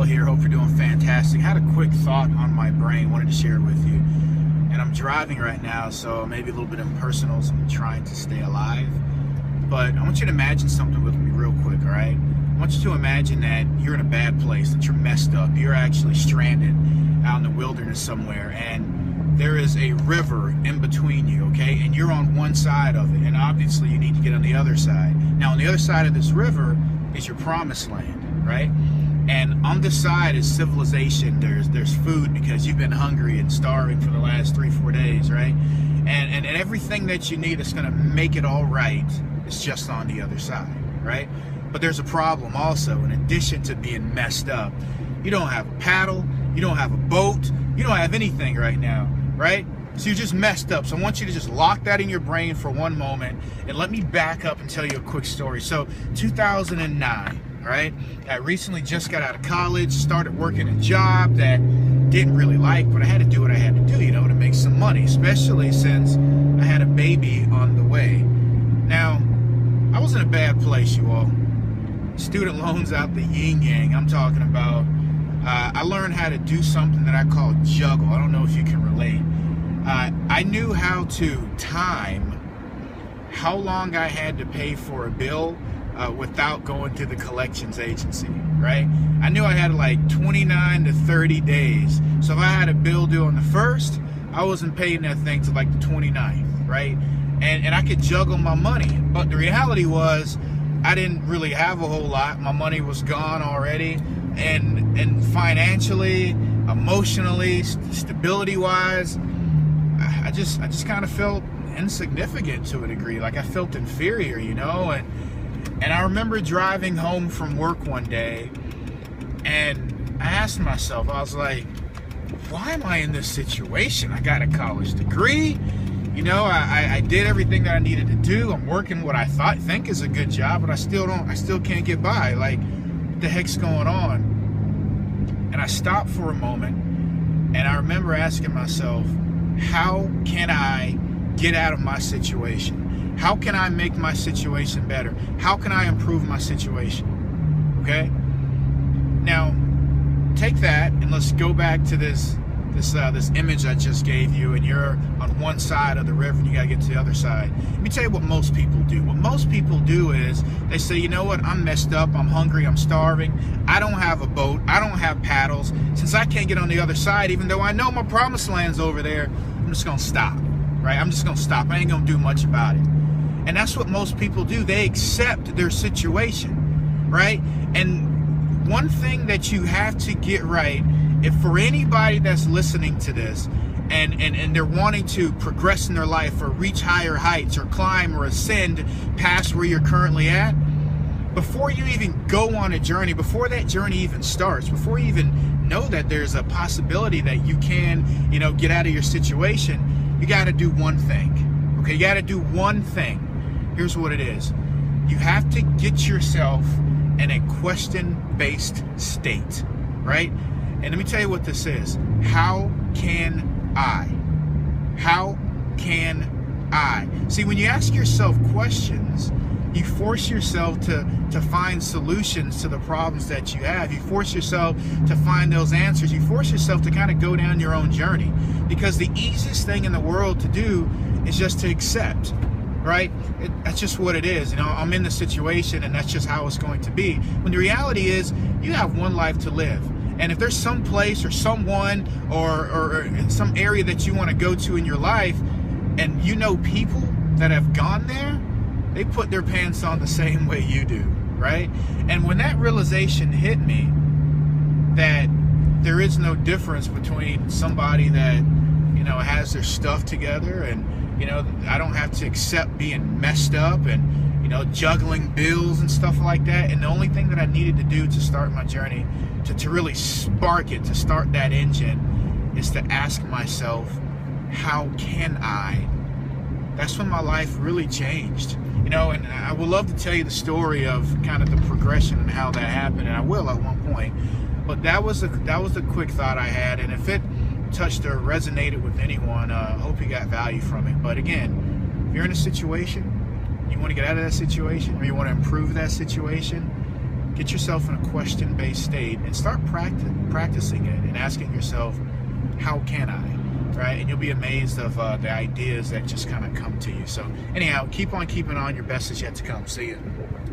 Miguel here. Hope you're doing fantastic. Had a quick thought on my brain, wanted to share it with you. And I'm driving right now, so maybe a little bit impersonal, so I'm trying to stay alive. But I want you to imagine something with me real quick, all right? I want you to imagine that you're in a bad place, that you're messed up. You're actually stranded out in the wilderness somewhere, and there is a river in between you, okay? And you're on one side of it, and obviously you need to get on the other side. Now, on the other side of this river is your promised land, right? And on this side is civilization. There's food because you've been hungry and starving for the last 3-4 days, right? And everything that you need is going to make it all right is just on the other side, right? But there's a problem also. In addition to being messed up, you don't have a paddle, you don't have a boat, you don't have anything right now, right? So you're just messed up. So I want you to just lock that in your brain for one moment and let me back up and tell you a quick story. So 2009, right? I recently just got out of college, started working a job that didn't really like, but I had to do what I had to do, you know, to make some money, especially since I had a baby on the way. Now, I was in a bad place, you all. Student loans out the yin-yang, I'm talking about. I learned how to do something that I call juggle. I don't know if you can relate. I knew how to time how long I had to pay for a bill without going to the collections agency, right? I knew I had like 29 to 30 days. So if I had a bill due on the 1st, I wasn't paying that thing till like the 29th, right? And I could juggle my money. But the reality was I didn't really have a whole lot. My money was gone already. And financially, emotionally, stability-wise, I just kind of felt insignificant to a degree. Like I felt inferior, you know? And I remember driving home from work one day, and I asked myself, I was like, why am I in this situation? I got a college degree, you know, I did everything that I needed to do. I'm working what I think is a good job, but I still can't get by. Like, what the heck's going on? And I stopped for a moment, and I remember asking myself, how can I get out of my situation? How can I make my situation better? How can I improve my situation? Okay? Now, take that and let's go back to this image I just gave you, and you're on one side of the river and you gotta get to the other side. Let me tell you what most people do. What most people do is they say, you know what, I'm messed up, I'm hungry, I'm starving, I don't have a boat, I don't have paddles. Since I can't get on the other side, even though I know my promised land's over there, I'm just gonna stop, right? I'm just gonna stop. I ain't gonna do much about it. And that's what most people do. They accept their situation, right? And one thing that you have to get right, if for anybody that's listening to this and they're wanting to progress in their life or reach higher heights or climb or ascend past where you're currently at, before you even go on a journey, before that journey even starts, before you even know that there's a possibility that you can, you know, get out of your situation, you got to do one thing. Okay, you got to do one thing. Here's what it is. You have to get yourself in a question-based state, right? And let me tell you what this is. How can I? How can I? See, when you ask yourself questions, you force yourself to find solutions to the problems that you have. You force yourself to find those answers. You force yourself to kind of go down your own journey. Because the easiest thing in the world to do is just to accept, right? That's just what it is. You know, I'm in the situation and that's just how it's going to be. When the reality is, you have one life to live. And if there's some place or someone or some area that you want to go to in your life, and you know people that have gone there, they put their pants on the same way you do, right? And when that realization hit me, that there is no difference between somebody that, you know, has their stuff together, and, you know, I don't have to accept being messed up and, you know, juggling bills and stuff like that. And the only thing that I needed to do to start my journey, to really spark it, to start that engine, is to ask myself, how can I? That's when my life really changed. You know, and I would love to tell you the story of kind of the progression and how that happened, and I will at one point. But that was the quick thought I had, and if it touched or resonated with anyone, I hope you got value from it. But again, if you're in a situation, you want to get out of that situation, or you want to improve that situation, get yourself in a question-based state and start practicing it and asking yourself, how can I, right? And you'll be amazed of the ideas that just kind of come to you. So anyhow, keep on keeping on. Your best is yet to come. See you.